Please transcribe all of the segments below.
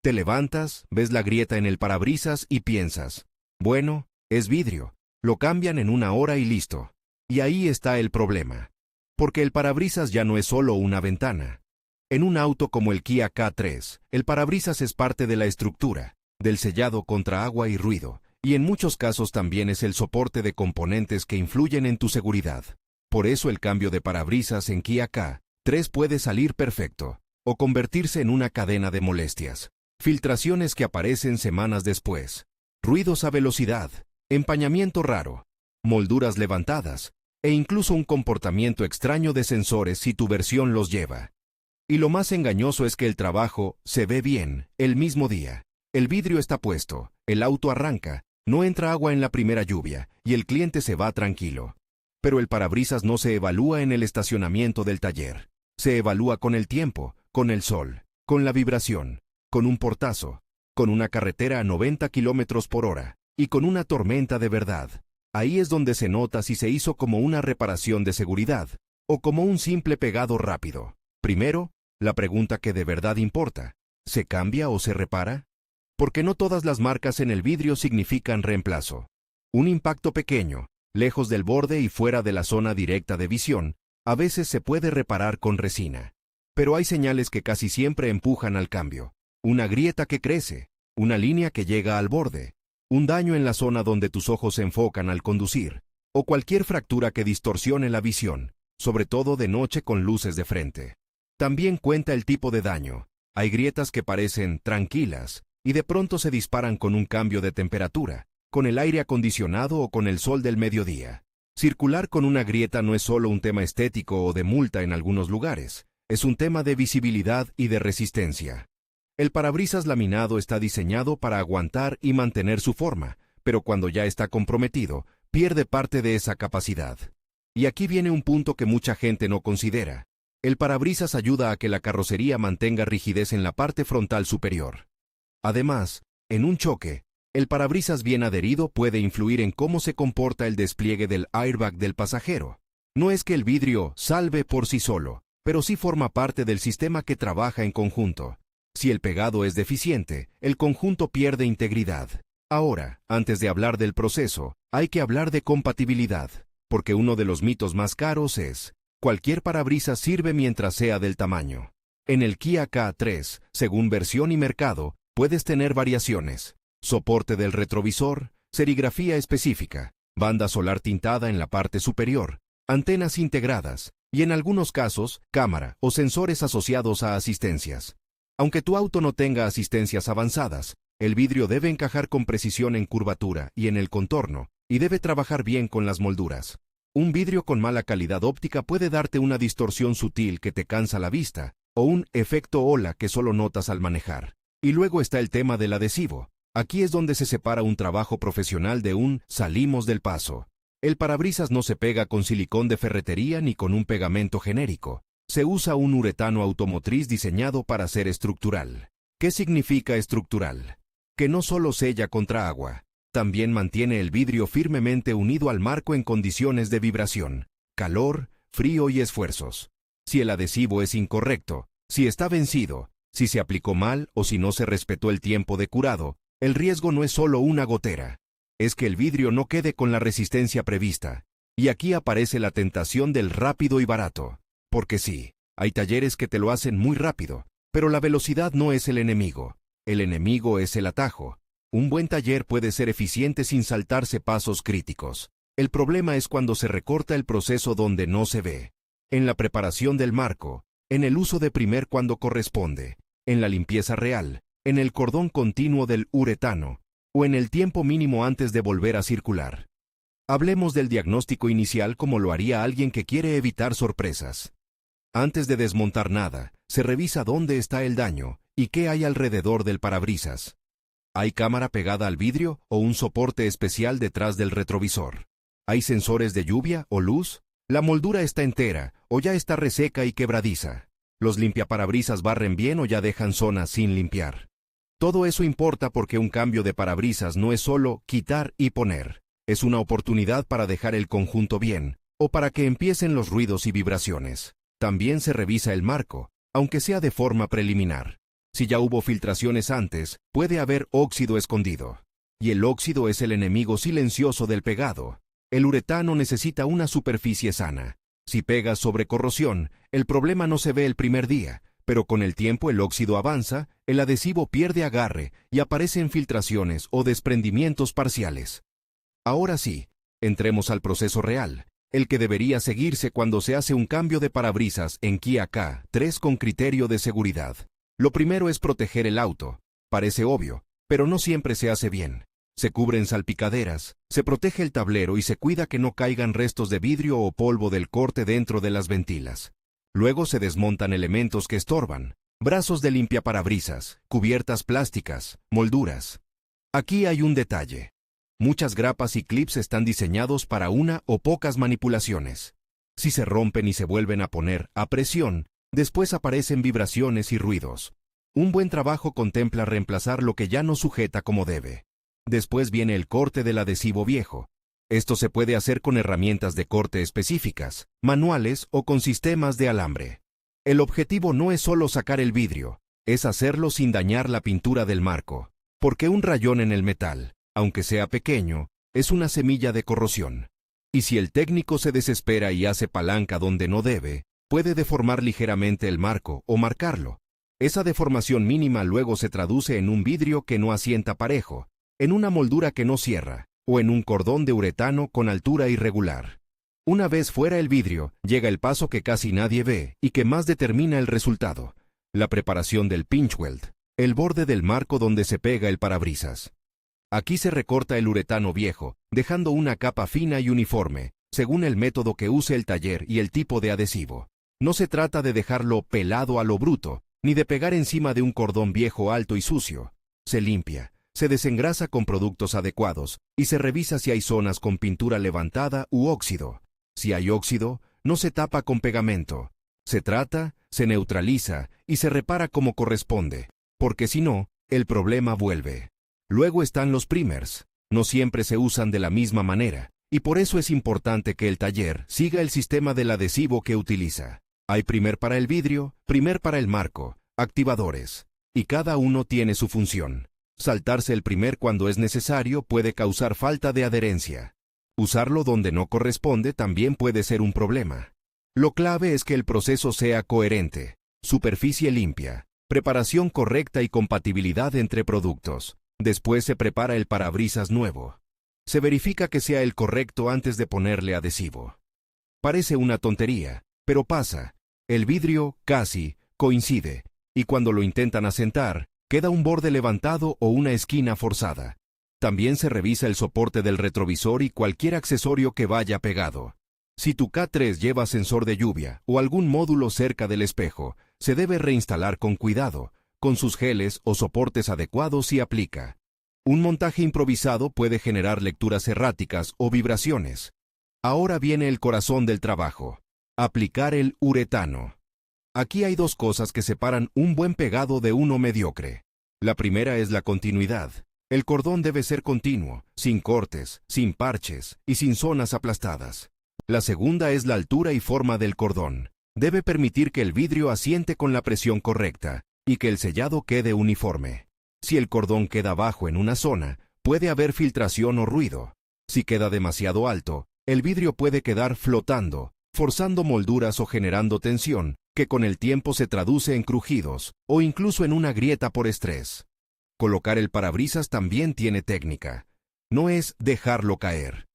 Te levantas, ves la grieta en el parabrisas y piensas, bueno, es vidrio, lo cambian en 1 hora y listo. Y ahí está el problema. Porque el parabrisas ya no es solo una ventana. En un auto como el Kia K3, el parabrisas es parte de la estructura, del sellado contra agua y ruido, y en muchos casos también es el soporte de componentes que influyen en tu seguridad. Por eso el cambio de parabrisas en Kia K3 puede salir perfecto, o convertirse en una cadena de molestias. Filtraciones que aparecen semanas después, ruidos a velocidad, empañamiento raro, molduras levantadas, e incluso un comportamiento extraño de sensores si tu versión los lleva. Y lo más engañoso es que el trabajo se ve bien el mismo día. El vidrio está puesto, el auto arranca, no entra agua en la primera lluvia, y el cliente se va tranquilo. Pero el parabrisas no se evalúa en el estacionamiento del taller. Se evalúa con el tiempo, con el sol, con la vibración, con un portazo, con una carretera a 90 kilómetros por hora, y con una tormenta de verdad. Ahí es donde se nota si se hizo como una reparación de seguridad, o como un simple pegado rápido. Primero, la pregunta que de verdad importa, ¿se cambia o se repara? Porque no todas las marcas en el vidrio significan reemplazo. Un impacto pequeño, lejos del borde y fuera de la zona directa de visión, a veces se puede reparar con resina. Pero hay señales que casi siempre empujan al cambio. Una grieta que crece, una línea que llega al borde, un daño en la zona donde tus ojos se enfocan al conducir, o cualquier fractura que distorsione la visión, sobre todo de noche con luces de frente. También cuenta el tipo de daño. Hay grietas que parecen tranquilas, y de pronto se disparan con un cambio de temperatura, con el aire acondicionado o con el sol del mediodía. Circular con una grieta no es solo un tema estético o de multa en algunos lugares, es un tema de visibilidad y de resistencia. El parabrisas laminado está diseñado para aguantar y mantener su forma, pero cuando ya está comprometido, pierde parte de esa capacidad. Y aquí viene un punto que mucha gente no considera. El parabrisas ayuda a que la carrocería mantenga rigidez en la parte frontal superior. Además, en un choque, el parabrisas bien adherido puede influir en cómo se comporta el despliegue del airbag del pasajero. No es que el vidrio salve por sí solo, pero sí forma parte del sistema que trabaja en conjunto. Si el pegado es deficiente, el conjunto pierde integridad. Ahora, antes de hablar del proceso, hay que hablar de compatibilidad, porque uno de los mitos más caros es, cualquier parabrisas sirve mientras sea del tamaño. En el Kia K3, según versión y mercado, puedes tener variaciones. Soporte del retrovisor, serigrafía específica, banda solar tintada en la parte superior, antenas integradas, y en algunos casos, cámara o sensores asociados a asistencias. Aunque tu auto no tenga asistencias avanzadas, el vidrio debe encajar con precisión en curvatura y en el contorno, y debe trabajar bien con las molduras. Un vidrio con mala calidad óptica puede darte una distorsión sutil que te cansa la vista, o un efecto ola que solo notas al manejar. Y luego está el tema del adhesivo. Aquí es donde se separa un trabajo profesional de un salimos del paso. El parabrisas no se pega con silicón de ferretería ni con un pegamento genérico. Se usa un uretano automotriz diseñado para ser estructural. ¿Qué significa estructural? Que no solo sella contra agua, también mantiene el vidrio firmemente unido al marco en condiciones de vibración, calor, frío y esfuerzos. Si el adhesivo es incorrecto, si está vencido, si se aplicó mal o si no se respetó el tiempo de curado, el riesgo no es solo una gotera. Es que el vidrio no quede con la resistencia prevista. Y aquí aparece la tentación del rápido y barato. Porque sí, hay talleres que te lo hacen muy rápido, pero la velocidad no es el enemigo. El enemigo es el atajo. Un buen taller puede ser eficiente sin saltarse pasos críticos. El problema es cuando se recorta el proceso donde no se ve. En la preparación del marco, en el uso de primer cuando corresponde, en la limpieza real, en el cordón continuo del uretano, o en el tiempo mínimo antes de volver a circular. Hablemos del diagnóstico inicial como lo haría alguien que quiere evitar sorpresas. Antes de desmontar nada, se revisa dónde está el daño y qué hay alrededor del parabrisas. ¿Hay cámara pegada al vidrio o un soporte especial detrás del retrovisor? ¿Hay sensores de lluvia o luz? ¿La moldura está entera o ya está reseca y quebradiza? ¿Los limpiaparabrisas barren bien o ya dejan zonas sin limpiar? Todo eso importa porque un cambio de parabrisas no es solo quitar y poner. Es una oportunidad para dejar el conjunto bien, o para que empiecen los ruidos y vibraciones. También se revisa el marco, aunque sea de forma preliminar. Si ya hubo filtraciones antes, puede haber óxido escondido. Y el óxido es el enemigo silencioso del pegado. El uretano necesita una superficie sana. Si pegas sobre corrosión, el problema no se ve el primer día, pero con el tiempo el óxido avanza, el adhesivo pierde agarre y aparecen filtraciones o desprendimientos parciales. Ahora sí, entremos al proceso real, el que debería seguirse cuando se hace un cambio de parabrisas en Kia K3 con criterio de seguridad. Lo primero es proteger el auto. Parece obvio, pero no siempre se hace bien. Se cubren salpicaderas, se protege el tablero y se cuida que no caigan restos de vidrio o polvo del corte dentro de las ventilas. Luego se desmontan elementos que estorban, brazos de limpiaparabrisas, cubiertas plásticas, molduras. Aquí hay un detalle. Muchas grapas y clips están diseñados para una o pocas manipulaciones. Si se rompen y se vuelven a poner a presión, después aparecen vibraciones y ruidos. Un buen trabajo contempla reemplazar lo que ya no sujeta como debe. Después viene el corte del adhesivo viejo. Esto se puede hacer con herramientas de corte específicas, manuales o con sistemas de alambre. El objetivo no es solo sacar el vidrio, es hacerlo sin dañar la pintura del marco, porque un rayón en el metal, aunque sea pequeño, es una semilla de corrosión. Y si el técnico se desespera y hace palanca donde no debe, puede deformar ligeramente el marco o marcarlo. Esa deformación mínima luego se traduce en un vidrio que no asienta parejo, en una moldura que no cierra, o en un cordón de uretano con altura irregular. Una vez fuera el vidrio, llega el paso que casi nadie ve y que más determina el resultado: la preparación del pinch weld, el borde del marco donde se pega el parabrisas. Aquí se recorta el uretano viejo, dejando una capa fina y uniforme, según el método que use el taller y el tipo de adhesivo. No se trata de dejarlo pelado a lo bruto, ni de pegar encima de un cordón viejo alto y sucio. Se limpia, se desengrasa con productos adecuados y se revisa si hay zonas con pintura levantada u óxido. Si hay óxido, no se tapa con pegamento. Se trata, se neutraliza y se repara como corresponde, porque si no, el problema vuelve. Luego están los primers. No siempre se usan de la misma manera, y por eso es importante que el taller siga el sistema del adhesivo que utiliza. Hay primer para el vidrio, primer para el marco, activadores, y cada uno tiene su función. Saltarse el primer cuando es necesario puede causar falta de adherencia. Usarlo donde no corresponde también puede ser un problema. Lo clave es que el proceso sea coherente, superficie limpia, preparación correcta y compatibilidad entre productos. Después se prepara el parabrisas nuevo. Se verifica que sea el correcto antes de ponerle adhesivo. Parece una tontería, pero pasa. El vidrio, casi, coincide, y cuando lo intentan asentar, queda un borde levantado o una esquina forzada. También se revisa el soporte del retrovisor y cualquier accesorio que vaya pegado. Si tu K3 lleva sensor de lluvia o algún módulo cerca del espejo, se debe reinstalar con cuidado, con sus geles o soportes adecuados si aplica. Un montaje improvisado puede generar lecturas erráticas o vibraciones. Ahora viene el corazón del trabajo: aplicar el uretano. Aquí hay dos cosas que separan un buen pegado de uno mediocre. La primera es la continuidad. El cordón debe ser continuo, sin cortes, sin parches y sin zonas aplastadas. La segunda es la altura y forma del cordón. Debe permitir que el vidrio asiente con la presión correcta y que el sellado quede uniforme. Si el cordón queda bajo en una zona, puede haber filtración o ruido. Si queda demasiado alto, el vidrio puede quedar flotando, forzando molduras o generando tensión, que con el tiempo se traduce en crujidos, o incluso en una grieta por estrés. Colocar el parabrisas también tiene técnica. No es dejarlo caer.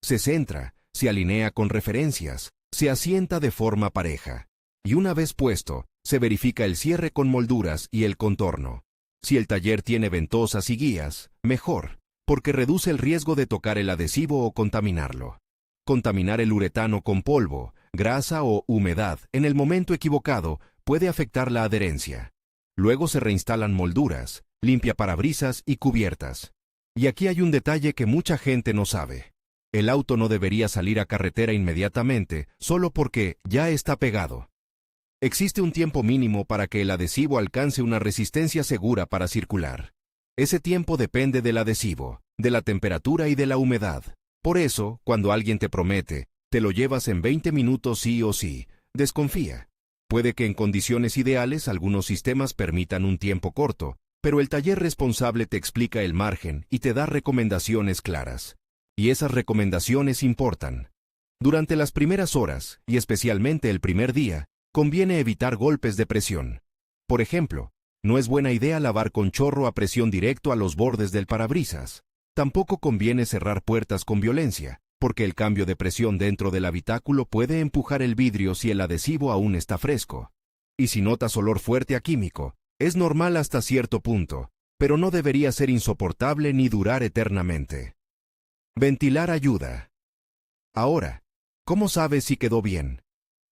Se centra, se alinea con referencias, se asienta de forma pareja. Y una vez puesto, se verifica el cierre con molduras y el contorno. Si el taller tiene ventosas y guías, mejor, porque reduce el riesgo de tocar el adhesivo o contaminarlo. Contaminar el uretano con polvo, grasa o humedad en el momento equivocado puede afectar la adherencia. Luego se reinstalan molduras, limpiaparabrisas y cubiertas. Y aquí hay un detalle que mucha gente no sabe. El auto no debería salir a carretera inmediatamente solo porque ya está pegado. Existe un tiempo mínimo para que el adhesivo alcance una resistencia segura para circular. Ese tiempo depende del adhesivo, de la temperatura y de la humedad. Por eso, cuando alguien te promete, te lo llevas en 20 minutos sí o sí, desconfía. Puede que en condiciones ideales algunos sistemas permitan un tiempo corto, pero el taller responsable te explica el margen y te da recomendaciones claras. Y esas recomendaciones importan. Durante las primeras horas, y especialmente el primer día, conviene evitar golpes de presión. Por ejemplo, no es buena idea lavar con chorro a presión directo a los bordes del parabrisas. Tampoco conviene cerrar puertas con violencia, porque el cambio de presión dentro del habitáculo puede empujar el vidrio si el adhesivo aún está fresco. Y si notas olor fuerte a químico, es normal hasta cierto punto, pero no debería ser insoportable ni durar eternamente. Ventilar ayuda. Ahora, ¿cómo sabes si quedó bien?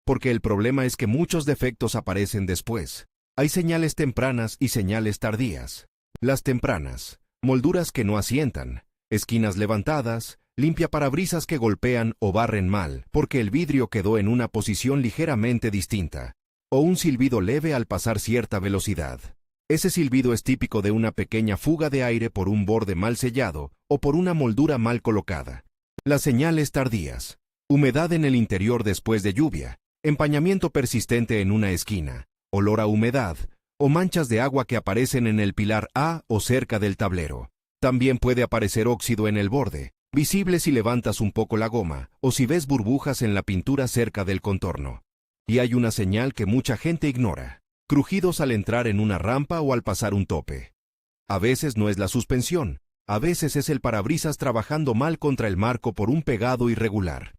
Porque el problema es que muchos defectos aparecen después. Hay señales tempranas y señales tardías. Las tempranas, molduras que no asientan, esquinas levantadas, limpiaparabrisas que golpean o barren mal porque el vidrio quedó en una posición ligeramente distinta, o un silbido leve al pasar cierta velocidad. Ese silbido es típico de una pequeña fuga de aire por un borde mal sellado o por una moldura mal colocada. Las señales tardías: humedad en el interior después de lluvia, empañamiento persistente en una esquina, olor a humedad, o manchas de agua que aparecen en el pilar A o cerca del tablero. También puede aparecer óxido en el borde, visible si levantas un poco la goma, o si ves burbujas en la pintura cerca del contorno. Y hay una señal que mucha gente ignora: crujidos al entrar en una rampa o al pasar un tope. A veces no es la suspensión, a veces es el parabrisas trabajando mal contra el marco por un pegado irregular.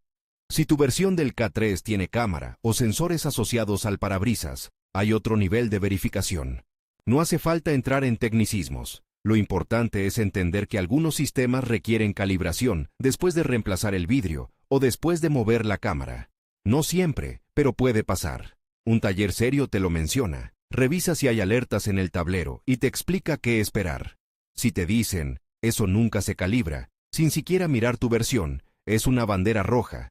Si tu versión del K3 tiene cámara o sensores asociados al parabrisas, hay otro nivel de verificación. No hace falta entrar en tecnicismos. Lo importante es entender que algunos sistemas requieren calibración después de reemplazar el vidrio o después de mover la cámara. No siempre, pero puede pasar. Un taller serio te lo menciona. Revisa si hay alertas en el tablero y te explica qué esperar. Si te dicen, eso nunca se calibra, sin siquiera mirar tu versión, es una bandera roja.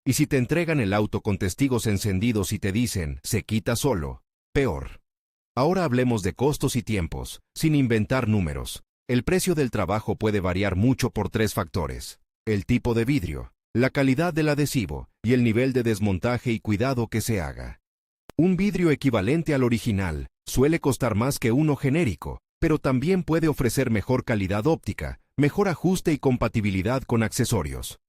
Y si te entregan el auto con testigos encendidos y te dicen, se quita solo, peor. Ahora hablemos de costos y tiempos, sin inventar números. El precio del trabajo puede variar mucho por 3 factores: el tipo de vidrio, la calidad del adhesivo y el nivel de desmontaje y cuidado que se haga. Un vidrio equivalente al original suele costar más que uno genérico, pero también puede ofrecer mejor calidad óptica, mejor ajuste y compatibilidad con accesorios.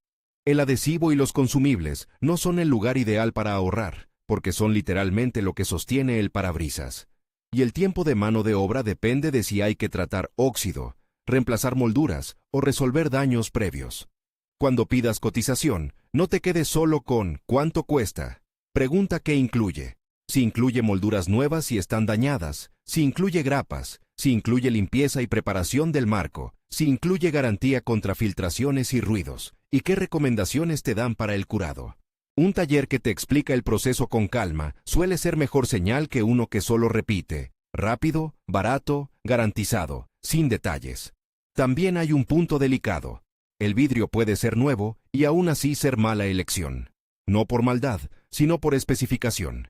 El adhesivo y los consumibles no son el lugar ideal para ahorrar, porque son literalmente lo que sostiene el parabrisas. Y el tiempo de mano de obra depende de si hay que tratar óxido, reemplazar molduras o resolver daños previos. Cuando pidas cotización, no te quedes solo con ¿cuánto cuesta? Pregunta qué incluye. Si incluye molduras nuevas si están dañadas, si incluye grapas, si incluye limpieza y preparación del marco, si incluye garantía contra filtraciones y ruidos, y qué recomendaciones te dan para el curado. Un taller que te explica el proceso con calma suele ser mejor señal que uno que solo repite: rápido, barato, garantizado, sin detalles. También hay un punto delicado. El vidrio puede ser nuevo y aún así ser mala elección. No por maldad, sino por especificación.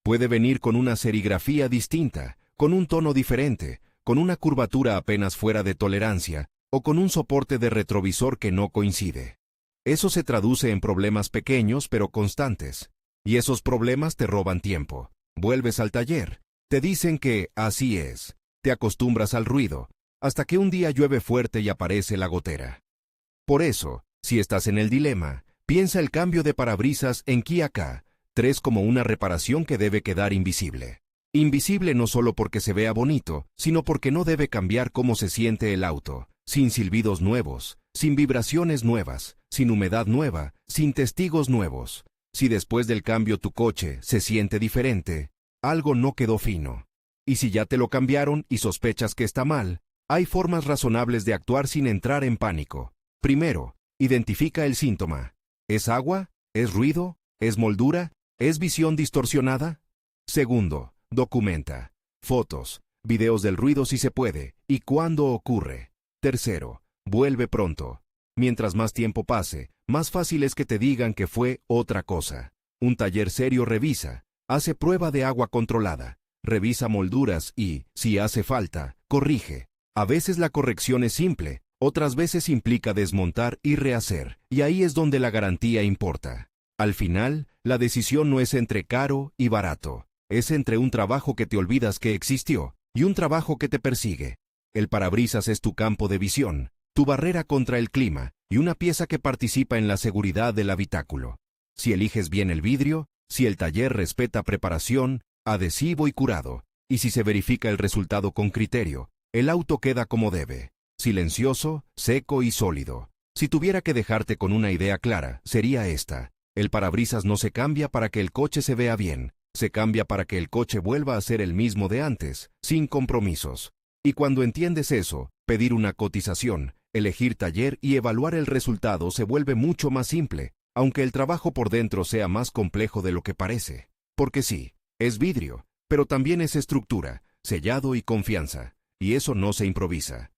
Puede venir con una serigrafía distinta, con un tono diferente, con una curvatura apenas fuera de tolerancia, o con un soporte de retrovisor que no coincide. Eso se traduce en problemas pequeños pero constantes. Y esos problemas te roban tiempo. Vuelves al taller. Te dicen que así es. Te acostumbras al ruido, hasta que un día llueve fuerte y aparece la gotera. Por eso, si estás en el dilema, piensa el cambio de parabrisas en Kia K3 como una reparación que debe quedar invisible. Invisible no solo porque se vea bonito, sino porque no debe cambiar cómo se siente el auto, sin silbidos nuevos, sin vibraciones nuevas, sin humedad nueva, sin testigos nuevos. Si después del cambio tu coche se siente diferente, algo no quedó fino. Y si ya te lo cambiaron y sospechas que está mal, hay formas razonables de actuar sin entrar en pánico. Primero, identifica el síntoma. ¿Es agua? ¿Es ruido? ¿Es moldura? ¿Es visión distorsionada? Segundo, documenta. Fotos, videos del ruido si se puede, y cuándo ocurre. Tercero, vuelve pronto. Mientras más tiempo pase, más fácil es que te digan que fue otra cosa. Un taller serio revisa, hace prueba de agua controlada, revisa molduras y, si hace falta, corrige. A veces la corrección es simple, otras veces implica desmontar y rehacer, y ahí es donde la garantía importa. Al final, la decisión no es entre caro y barato, Es entre un trabajo que te olvidas que existió y un trabajo que te persigue. El parabrisas es tu campo de visión, tu barrera contra el clima y una pieza que participa en la seguridad del habitáculo. Si eliges bien el vidrio, si el taller respeta preparación, adhesivo y curado, y si se verifica el resultado con criterio, el auto queda como debe, silencioso, seco y sólido. Si tuviera que dejarte con una idea clara, sería esta: el parabrisas no se cambia para que el coche se vea bien, se cambia para que el coche vuelva a ser el mismo de antes, sin compromisos. Y cuando entiendes eso, pedir una cotización, elegir taller y evaluar el resultado se vuelve mucho más simple, aunque el trabajo por dentro sea más complejo de lo que parece. Porque sí, es vidrio, pero también es estructura, sellado y confianza, y eso no se improvisa.